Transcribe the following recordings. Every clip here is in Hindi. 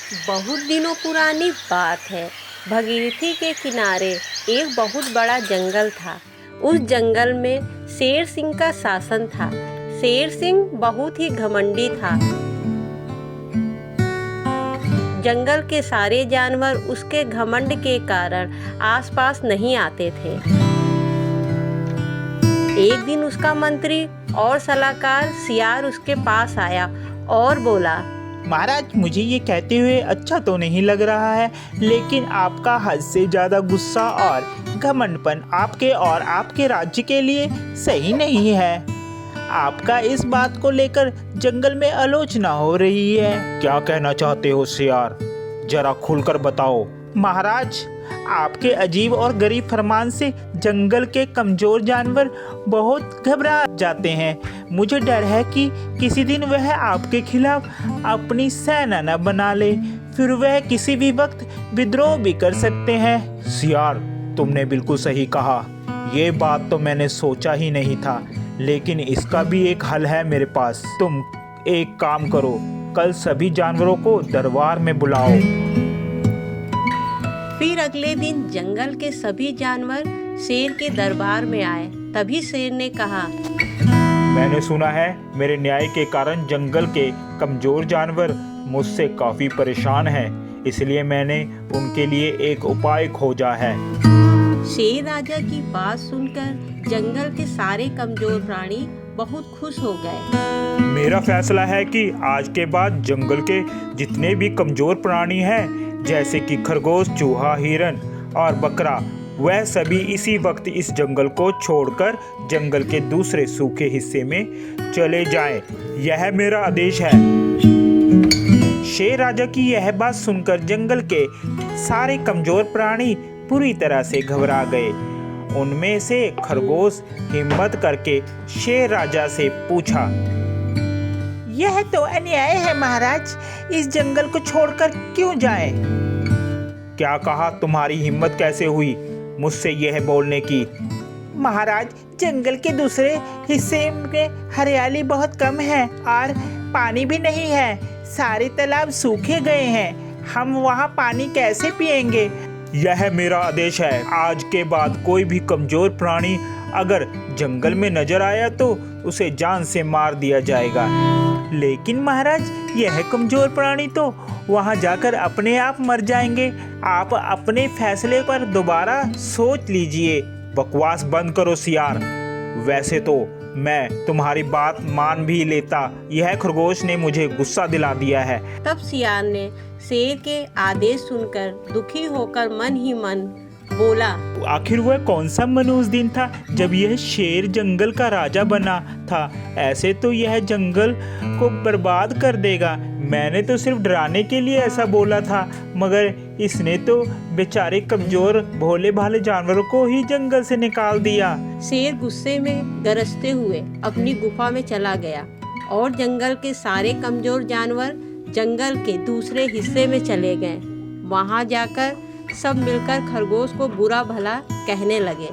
बहुत दिनों पुरानी बात है। भगीरथी के किनारे एक बहुत बड़ा जंगल था। उस जंगल में शेर सिंह का शासन था। शेर सिंह बहुत ही घमंडी था। जंगल के सारे जानवर उसके घमंड के कारण आसपास नहीं आते थे। एक दिन उसका मंत्री और सलाहकार सियार उसके पास आया और बोला, महाराज, मुझे ये कहते हुए अच्छा तो नहीं लग रहा है, लेकिन आपका हद से ज्यादा गुस्सा और घमंडपन आपके और आपके राज्य के लिए सही नहीं है। आपका इस बात को लेकर जंगल में आलोचना हो रही है। क्या कहना चाहते हो सियार? जरा खुलकर बताओ। महाराज, आपके अजीब और गरीब फरमान से जंगल के कमजोर जानवर बहुत घबरा जाते हैं। मुझे डर है कि किसी दिन वह आपके खिलाफ अपनी सेना न बना ले, फिर वह किसी भी वक्त विद्रोह भी कर सकते हैं। सियार, तुमने बिल्कुल सही कहा। ये बात तो मैंने सोचा ही नहीं था, लेकिन इसका भी एक हल है मेरे पास। तुम एक काम करो, कल सभी जानवरों को दरबार में बुलाओ। फिर अगले दिन जंगल के सभी जानवर शेर के दरबार में आए। तभी शेर ने कहा, मैंने सुना है मेरे न्याय के कारण जंगल के कमजोर जानवर मुझसे काफी परेशान हैं, इसलिए मैंने उनके लिए एक उपाय खोजा है। शेर राजा की बात सुनकर जंगल के सारे कमजोर प्राणी बहुत खुश हो गए। मेरा फैसला है कि आज के बाद जंगल के जितने भी कमजोर प्राणी हैं, जैसे कि खरगोश, चूहा, हिरन और बकरा, वह सभी इसी वक्त इस जंगल को छोड़कर जंगल के दूसरे सूखे हिस्से में चले जाएं। यह मेरा आदेश है। शेर राजा की यह बात सुनकर जंगल के सारे कमजोर प्राणी पूरी तरह से घबरा गए। उनमें से खरगोश हिम्मत करके शेर राजा से पूछा, यह तो अन्याय है महाराज, इस जंगल को छोड़कर क्यों जाएं? क्या कहा? तुम्हारी हिम्मत कैसे हुई मुझसे यह बोलने की? महाराज, जंगल के दूसरे हिस्से में हरियाली बहुत कम है और पानी भी नहीं है। सारे तालाब सूखे गए हैं। हम वहाँ पानी कैसे पिएंगे? यह मेरा आदेश है। आज के बाद कोई भी कमजोर प्राणी अगर जंगल में नजर आया तो उसे जान से मार दिया जाएगा। लेकिन महाराज, यह कमजोर प्राणी तो वहां जाकर अपने आप मर जाएंगे। आप अपने फैसले पर दोबारा सोच लीजिए। बकवास बंद करो सियार। वैसे तो मैं तुम्हारी बात मान भी लेता, यह खरगोश ने मुझे गुस्सा दिला दिया है। तब सियार ने शेर के आदेश सुनकर दुखी होकर मन ही मन बोला, आखिर वह कौन सा मनहूस दिन था जब यह शेर जंगल का राजा बना था? ऐसे तो यह जंगल को बर्बाद कर देगा। मैंने तो सिर्फ डराने के लिए ऐसा बोला था, मगर इसने तो बेचारे कमजोर भोले भाले जानवरों को ही जंगल से निकाल दिया। शेर गुस्से में गरजते हुए अपनी गुफा में चला गया और जंगल के सारे कमजोर जानवर जंगल के दूसरे हिस्से में चले गए। वहां जाकर सब मिलकर खरगोश को बुरा भला कहने लगे।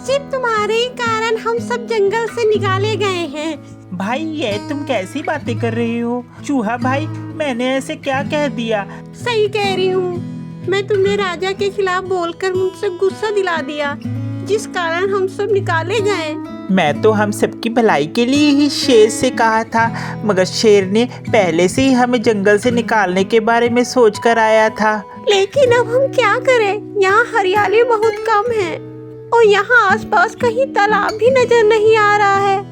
सिर्फ तुम्हारे ही कारण हम सब जंगल से निकाले गए हैं। भाई, ये तुम कैसी बातें कर रही हो? चूहा भाई, मैंने ऐसे क्या कह दिया? सही कह रही हूँ। मैं तुमने राजा के खिलाफ बोलकर मुझसे गुस्सा दिला दिया, जिस कारण हम सब निकाले गए। मैं तो हम सबकी भलाई के लिए ही शेर से कहा था, मगर शेर ने पहले से ही हमें जंगल से निकालने के बारे में सोच कर आया था। लेकिन अब हम क्या करें? यहाँ हरियाली बहुत कम है और यहाँ आसपास कहीं तालाब भी नजर नहीं आ रहा है।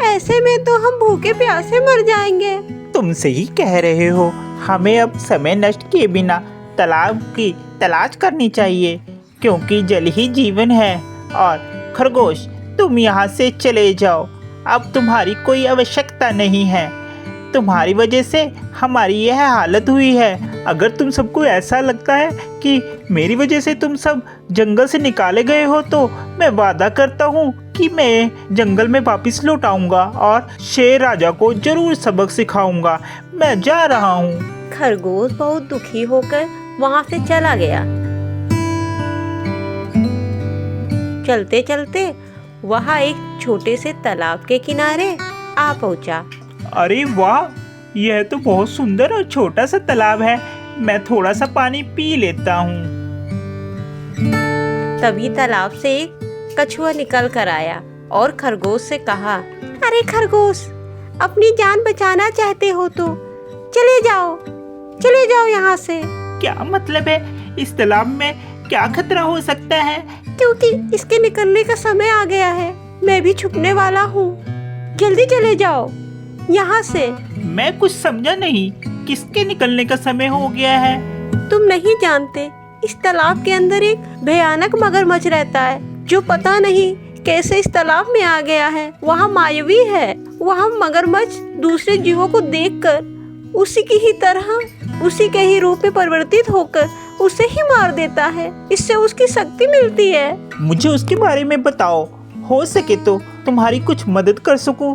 ऐसे में तो हम भूखे प्यासे मर जाएंगे। तुम सही कह रहे हो। हमें अब समय नष्ट किए बिना तालाब की तलाश करनी चाहिए, क्योंकि जल ही जीवन है। और खरगोश, तुम यहाँ से चले जाओ। अब तुम्हारी कोई आवश्यकता नहीं है। तुम्हारी वजह से हमारी यह हालत हुई है। अगर तुम सबको ऐसा लगता है कि मेरी वजह से तुम सब जंगल से निकाले गए हो, तो मैं वादा करता हूँ कि मैं जंगल में वापस लौट आऊंगा और शेर राजा को जरूर सबक सिखाऊंगा। मैं जा रहा हूँ। खरगोश बहुत दुखी होकर वहाँ से चला गया। चलते चलते वहाँ एक छोटे से तालाब के किनारे आ पहुँचा। अरे वाह, यह तो बहुत सुंदर और छोटा सा तालाब है। मैं थोड़ा सा पानी पी लेता हूँ। तभी तालाब से एक कछुआ निकल कर आया और खरगोश से कहा, अरे खरगोश, अपनी जान बचाना चाहते हो तो चले जाओ यहाँ से। क्या मतलब है? इस तालाब में क्या खतरा हो सकता है? क्योंकि इसके निकलने का समय आ गया है। मैं भी छुपने वाला हूँ, जल्दी चले जाओ यहाँ से। मैं कुछ समझा नहीं, किसके निकलने का समय हो गया है? तुम नहीं जानते, इस तालाब के अंदर एक भयानक मगरमच्छ रहता है जो पता नहीं कैसे इस तालाब में आ गया है। वहाँ मायावी है। वहाँ मगरमच्छ दूसरे जीवों को देखकर उसी की ही तरह, उसी के ही रूप में परिवर्तित होकर उसे ही मार देता है। इससे उसकी शक्ति मिलती है। मुझे उसके बारे में बताओ, हो सके तो तुम्हारी कुछ मदद कर सकूं।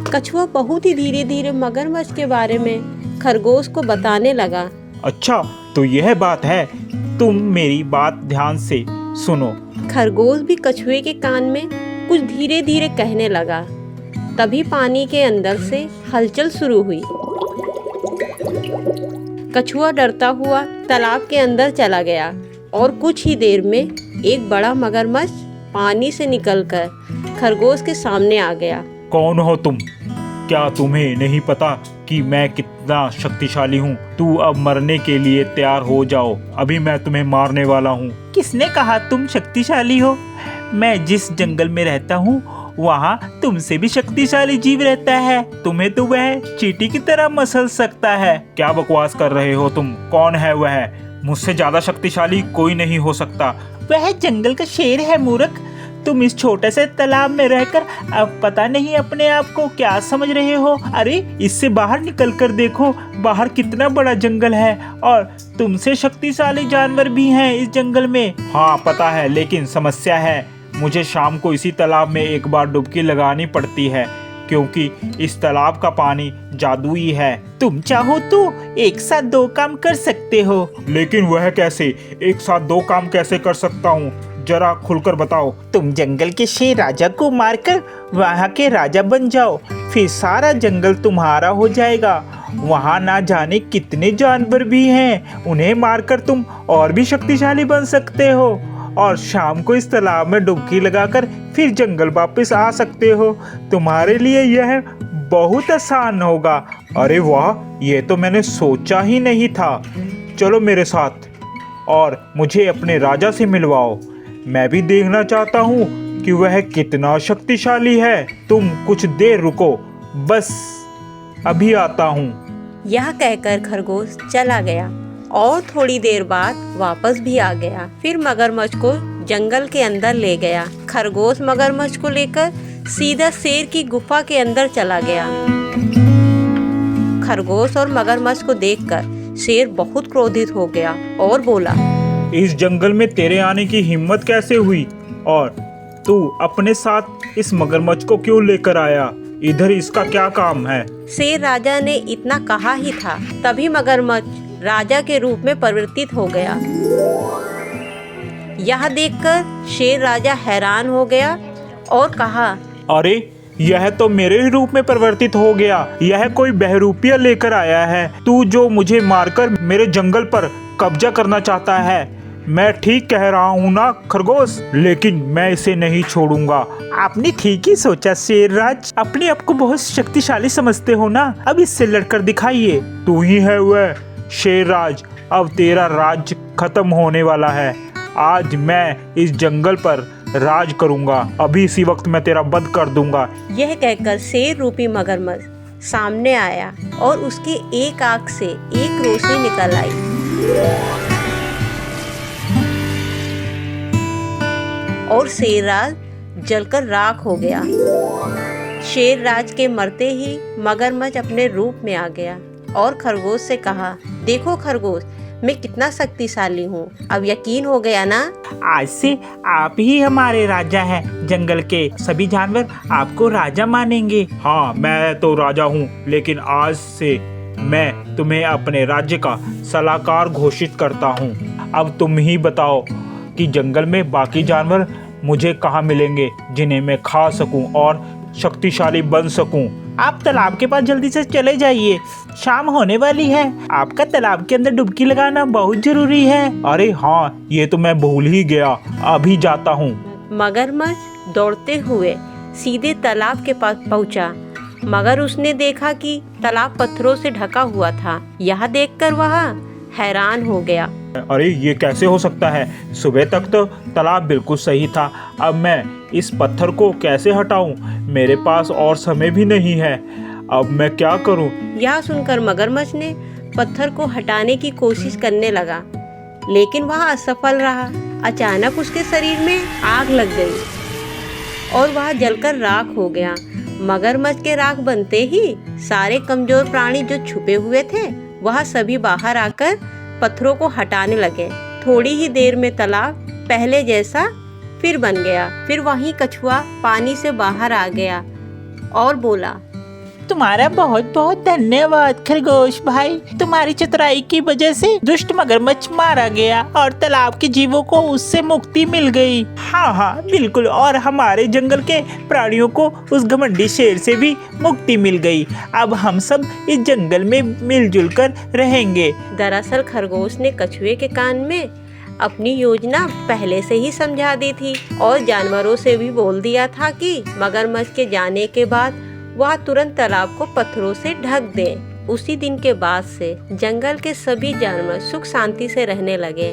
कछुआ बहुत ही धीरे धीरे मगरमच्छ के बारे में खरगोश को बताने लगा। अच्छा, तो यह बात है, तुम मेरी बात ध्यान से सुनो। खरगोश भी कछुए के कान में कुछ धीरे धीरे कहने लगा। तभी पानी के अंदर से हलचल शुरू हुई। कछुआ डरता हुआ तालाब के अंदर चला गया और कुछ ही देर में एक बड़ा मगरमच्छ पानी से निकलकर खरगोश के सामने आ गया। कौन हो तुम? क्या तुम्हें नहीं पता कि मैं कितना शक्तिशाली हूँ? तू अब मरने के लिए तैयार हो जाओ, अभी मैं तुम्हें मारने वाला हूँ। किसने कहा तुम शक्तिशाली हो? मैं जिस जंगल में रहता हूँ वहाँ तुमसे भी शक्तिशाली जीव रहता है। तुम्हें तो वह चींटी की तरह मसल सकता है। क्या बकवास कर रहे हो तुम? कौन है वह? मुझसे ज्यादा शक्तिशाली कोई नहीं हो सकता। वह जंगल का शेर है मूर्ख। तुम इस छोटे से तालाब में रहकर अब पता नहीं अपने आप को क्या समझ रहे हो। अरे इससे बाहर निकल कर देखो, बाहर कितना बड़ा जंगल है और तुमसे शक्तिशाली जानवर भी हैं इस जंगल में। हाँ पता है, लेकिन समस्या है, मुझे शाम को इसी तालाब में एक बार डुबकी लगानी पड़ती है क्योंकि इस तालाब का पानी जादुई है। तुम चाहो तो एक साथ दो काम कर सकते हो। लेकिन वह कैसे? एक साथ दो काम कैसे कर सकता हूँ? जरा खुलकर बताओ। तुम जंगल के शेर राजा को मारकर वहाँ के राजा बन जाओ, फिर सारा जंगल तुम्हारा हो जाएगा। वहाँ ना जाने कितने जानवर भी हैं, उन्हें मारकर तुम और भी शक्तिशाली बन सकते हो और शाम को इस तालाब में डुबकी लगाकर फिर जंगल वापस आ सकते हो। तुम्हारे लिए यह बहुत आसान होगा। अरे वाह, ये तो मैंने सोचा ही नहीं था। चलो मेरे साथ और मुझे अपने राजा से मिलवाओ। मैं भी देखना चाहता हूँ कि वह कितना शक्तिशाली है। तुम कुछ देर रुको, बस अभी आता हूँ। यह कहकर खरगोश चला गया और थोड़ी देर बाद वापस भी आ गया। फिर मगरमच्छ को जंगल के अंदर ले गया। खरगोश मगरमच्छ को लेकर सीधा शेर की गुफा के अंदर चला गया। खरगोश और मगरमच्छ को देखकर शेर बहुत क्रोधित हो गया और बोला, इस जंगल में तेरे आने की हिम्मत कैसे हुई? और तू अपने साथ इस मगरमच्छ को क्यों लेकर आया? इधर इसका क्या काम है? शेर राजा ने इतना कहा ही था, तभी मगरमच्छ राजा के रूप में परिवर्तित हो गया। यह देखकर शेर राजा हैरान हो गया और कहा, अरे यह तो मेरे ही रूप में परिवर्तित हो गया। यह कोई बहरूपिया लेकर आया है। तू जो मुझे मारकर मेरे जंगल पर कब्जा करना चाहता है। मैं ठीक कह रहा हूँ ना खरगोश? लेकिन मैं इसे नहीं छोड़ूंगा। आपने ठीक ही सोचा शेरराज, अपने आप को बहुत शक्तिशाली समझते हो ना, अब इससे लड़कर दिखाइए। तू ही है वह शेरराज। अब तेरा राज खत्म होने वाला है। आज मैं इस जंगल पर राज करूंगा। अभी इसी वक्त मैं तेरा वध कर दूंगा। यह कहकर शेर रूपी मगरमच्छ सामने आया और उसकी एक आंख से एक रोशनी निकल आई और शेरराज जलकर राख हो गया। शेरराज के मरते ही मगरमच्छ अपने रूप में आ गया और खरगोश से कहा, देखो खरगोश, मैं कितना शक्तिशाली हूँ। अब यकीन हो गया ना? आज से आप ही हमारे राजा हैं। जंगल के सभी जानवर आपको राजा मानेंगे। हाँ, मैं तो राजा हूँ, लेकिन आज से मैं तुम्हें अपने राज्य का सलाहकार घोषित करता हूँ। अब तुम ही बताओ कि जंगल में बाकी जानवर मुझे कहाँ मिलेंगे जिन्हें मैं खा सकूं और शक्तिशाली बन सकूं। आप तालाब के पास जल्दी से चले जाइए, शाम होने वाली है। आपका तालाब के अंदर डुबकी लगाना बहुत जरूरी है। अरे हाँ, ये तो मैं भूल ही गया, अभी जाता हूँ। मगरमच्छ दौड़ते हुए सीधे तालाब के पास पहुंचा, मगर उसने देखा कि तालाब पत्थरों से ढका हुआ था। यह देखकर वह हैरान हो गया। अरे ये कैसे हो सकता है? सुबह तक तो तालाब बिल्कुल सही था, अब मैं इस पत्थर को कैसे हटाऊं? मेरे पास और समय भी नहीं है, अब मैं क्या करूं? यह सुनकर मगरमच्छ ने पत्थर को हटाने की कोशिश करने लगा, लेकिन वह असफल रहा। अचानक उसके शरीर में आग लग गई और वह जलकर राख हो गया। मगरमच्छ के राख बनते ही सारे कमजोर प्राणी जो छुपे हुए थे वह सभी बाहर आकर पत्थरों को हटाने लगे। थोड़ी ही देर में तालाब पहले जैसा फिर बन गया। फिर वहीं कछुआ पानी से बाहर आ गया और बोला, तुम्हारा बहुत बहुत धन्यवाद खरगोश भाई, तुम्हारी चतुराई की वजह से दुष्ट मगरमच्छ मारा गया और तालाब के जीवों को उससे मुक्ति मिल गई। हाँ हाँ बिल्कुल, और हमारे जंगल के प्राणियों को उस घमंडी शेर से भी मुक्ति मिल गई। अब हम सब इस जंगल में मिलजुल कर रहेंगे। दरअसल खरगोश ने कछुए के कान में अपनी योजना पहले से ही समझा दी थी और जानवरों से भी बोल दिया था कि मगरमच्छ के जाने के बाद वह तुरंत तालाब को पत्थरों से ढक दे। उसी दिन के बाद से जंगल के सभी जानवर सुख शांति से रहने लगे।